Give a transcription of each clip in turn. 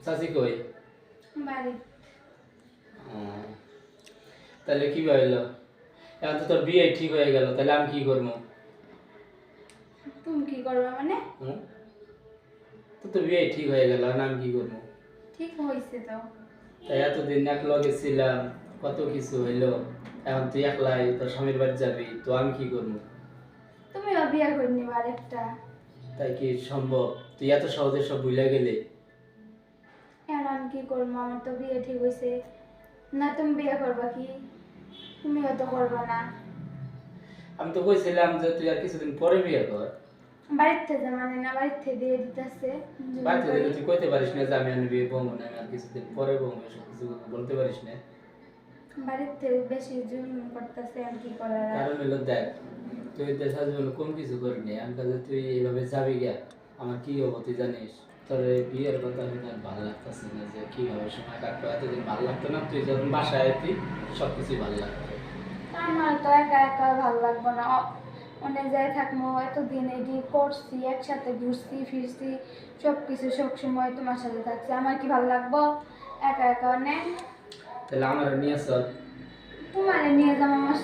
চাচি কই? বাড়ি। তাহলে কি ভাবলো? এখন তো তোর বিয়ে ঠিক হয়ে গেল, তাহলে আমি কি করবো? তুমি কি করবে মানে? তো বিয়ে ঠিক হয়ে গেল, এখন আমি কি করবো? ঠিক হয়েছে তো। তাই এতদিন এক লগে ছিলাম, কত কিছু হইলো, এখন তুই একলাই তোর স্বামীর বাড়ি যাবি, তো আমি কি করবো? তুমিও বিয়ে করে নিবা আরেকটা। তাই কি সম্ভব? তুই এত সহজে সব ভুলে গেলি? এখন আমি কি করবো? আমার তো বিয়ে ঠিক হয়েছে না। তুমি বিয়ে করবা কি? তুমিও তো করবা না। আমি তো কইছিলাম যে তুই আর কিছুদিন পরে বিয়ে কর। বাড়ির থেকে মানে না, বাড়ির থেকে দিয়ে দিতেছে। বাড়িতে থেকে তুই কইতে পারিস না যে আমি আর বিয়ে বলবো না, আমি আর কিছুদিন পরে বলবো, এসব কিছু বলতে পারিস না। বাড়ির থেকে বেশি জুলুম করতেছে, আর কি করার। কারণ হলো দেখ, তুই দেশার জন্য কম কিছু করিনি, আমি কাছে তুই এইভাবে যাবি গিয়া আমার কি হবো তুই জানিস? তোর এই বিয়ের কথা শুনে আর ভালো লাগতেছে না, যে কিভাবে সময় কাটতো, এতদিন ভালো লাগতো না, তুই যখন বাসায় আইতি সব কিছুই ভালো লাগতো। আমার তো একা একা ভালো লাগবে না। অনেক জায়গায় থাকবো, এতদিন এটি করছি, একসাথে ঘুরছি ফিরছি, সব কিছু সবসময় তোমার সাথে থাকছি, আমার কি ভালো লাগবো একা একা? অনেক তাহলে আমারও নিয়ে চল। তোমার নিয়ে যাবো আমার।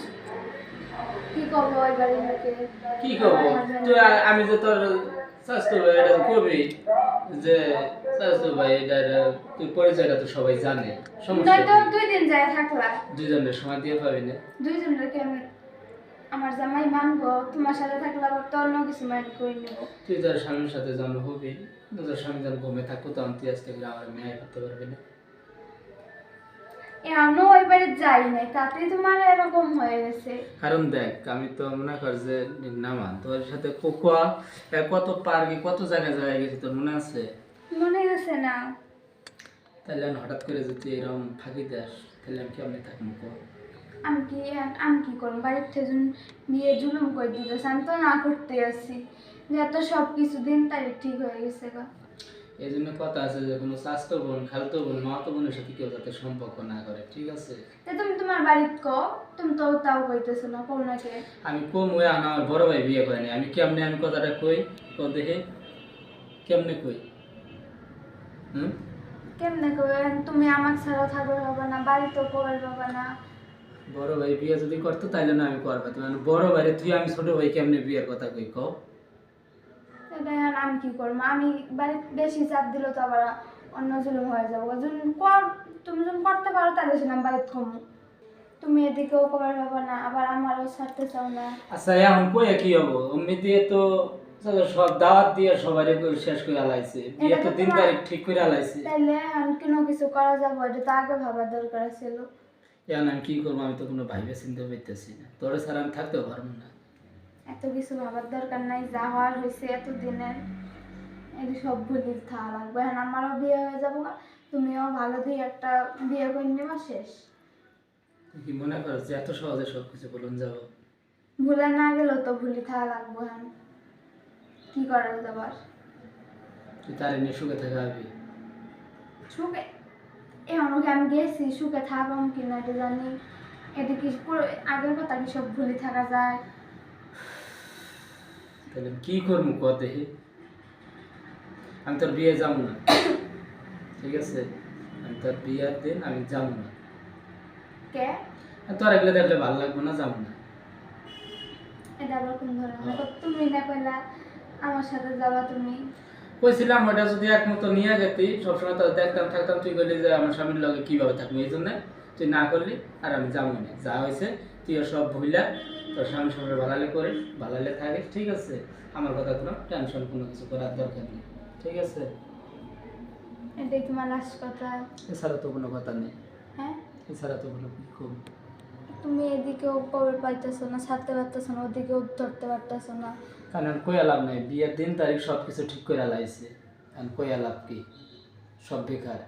কি করবো ওই বাড়ির লোকে? কি করবো? তুই আমি যে তোর স্বাস্থ্য ভাই এটা কবি, যে স্বাস্থ্য ভাই এটার তুই পরিচয়টা তো সবাই জানে, সমস্যা নয়তো কি? 2 দিন যায় থাকলা। দুজনের সময় দিয়ে পাবি না? দুইজনের কেমন আমার জামাই মানবো? তোমার সাথে থাকলে আবার তো অন্য কিছু মাইন্ড করে নেবো। তুই তোর স্বামীর সাথে জন্ম হবি, তোর স্বামী যখন ঘুমে থাকবো তখন তুই আজকে আমার মেয়ে করতে পারবি না। এমনও ওই বাড়ি যাই নাই, তাতে তোমার এরকম হয়ে গেছে। কারণ দেখ, আমি তো মনে কর যে নামা তোর সাথে কোকোয়া কত পার্কে কত জায়গায় জায়গায় গেছি, তোর মনে আছে? মনে আছে না? তাহলে আমি হঠাৎ করে যদি এরকম ফাঁকি দেস, তাহলে আমি কেমনি থাকবো কর? আমি কি করবো? বাড়ির থেকে বিয়ে জুলুম করে দিতেছে, আমি তো না করতে আসছি যে এত সব কিছু দিন তারিখ ঠিক হয়ে গেছে গা। এই জন্য কথা আছে যে কোনো স্বাস্থ্য বোন, খালতো বোন, মাতো বোনের সাথে কেউ যাতে সম্পর্ক না করে, ঠিক আছে? তা তুমি তোমার বাড়িতে কও, তুমি তো তাও কইতেছো না, কোন নাকি? আমি কম হয়ে আনা আমার বড় ভাই বিয়ে করেনি, আমি কেমনে আমি কথাটা কই, তো দেখে কেমনে কই? কেমনে কবে? তুমি আমার ছাড়া থাকবে হবে না, বাড়িতেও কবে পাবে না। বড় ভাই বিয়ে যদি করতো তাইলে না আমি করবো, তুমি বড় ভাইরে তুই আমি ছোট ভাই কেমনে বিয়ের কথা কই কও? এটা এখন আমি কি করবো? আমি বাড়িতে বেশি চাপ দিলে তো আবার অন্য জুলুম হয়ে যাবো। তুমি যখন করতে পারো তাহলে শুনে আমি বাড়িতে কমু। তুমি এদিকেও কবার পাবো না, আবার আমারও ছাড়তে চাও না। আচ্ছা এখন কইয়া কি হবো? অমনি দিয়ে তো সব দাওয়াত দিয়ে সবাই শেষ করে আলাইছে, বিয়ে তো দিন তারিখ ঠিক করে আলাইছে। তাইলে এখন কোনো কিছু করা যাবো, এটা তো আগে ভাবার দরকার ছিল। এখন আমি কি করবো? আমি তো কোনো ভাইবে চিনতে পারতেছি না, তোর ছাড়া আমি থাকতেও পারবো না। এত কিছু ভাবার দরকার নাই, যা হওয়ার হয়েছে এতদিনের, এই সব ভুলে থাকা লাগবে। এখন আমারও বিয়ে হয়ে যাবো, তুমিও ভালো দিয়ে একটা বিয়ে করে নেবা, শেষ। তুই কি মনে করছ যে এত সহজে সব কিছু বলুন যাবো? ভুলে না গেলেও তো ভুলে থাকা লাগবো। এখন কি করা যাবার? তুই তার নিয়ে সুখে থাকা হবি? সুখে এখন ওকে আমি গেছি, সুখে থাকলাম কিনা এটা জানি। এটা কি পুরো আগের কথা কি সব ভুলে থাকা যায়? তাহলে আমি কি করবো ক দেখি? আমি তোর বিয়ে যাবো না, ঠিক আছে? আমি তোর বিয়ের দিন আমি যাবো না। কে? আর তোর এগুলো দেখলে ভালো লাগবে না, যাবো না। এটা আবার কোন ধরনের? তুমি না কইলা আমার সাথে যাবা তুমি? কইছিলাম ওটা যদি একমতো নিয়ে গেতি, সবসময় তো দেখতাম থাকতাম, তুই বললি যে আমার স্বামীর লগে কিভাবে থাকবো, এই জন্য তুই না করলি, আর আমি যাবো না। যা হয়েছে তুইও সব ভুইলা তোর স্বামীর সঙ্গে ভালালে করিস, ভালালে থাকিস, ঠিক আছে? আমার কথা কোনো টেনশন কোনো কিছু করার দরকার নেই, ঠিক আছে? এটাই তোমার লাস্ট কথা? এছাড়া তো কোনো কথা নেই। হ্যাঁ, এছাড়া তো কোনো খুব তুমি এদিকেও কবে পাইতেছো না, ছাড়তে পারতেছো না, ওদিকেও ধরতে পারতেছো না। কারণ কইয়া লাভ নাই, বিয়ের দিন তারিখ সব কিছু ঠিক করে লাইছে, কারণ কইয়া লাভ কি? সব বেকার।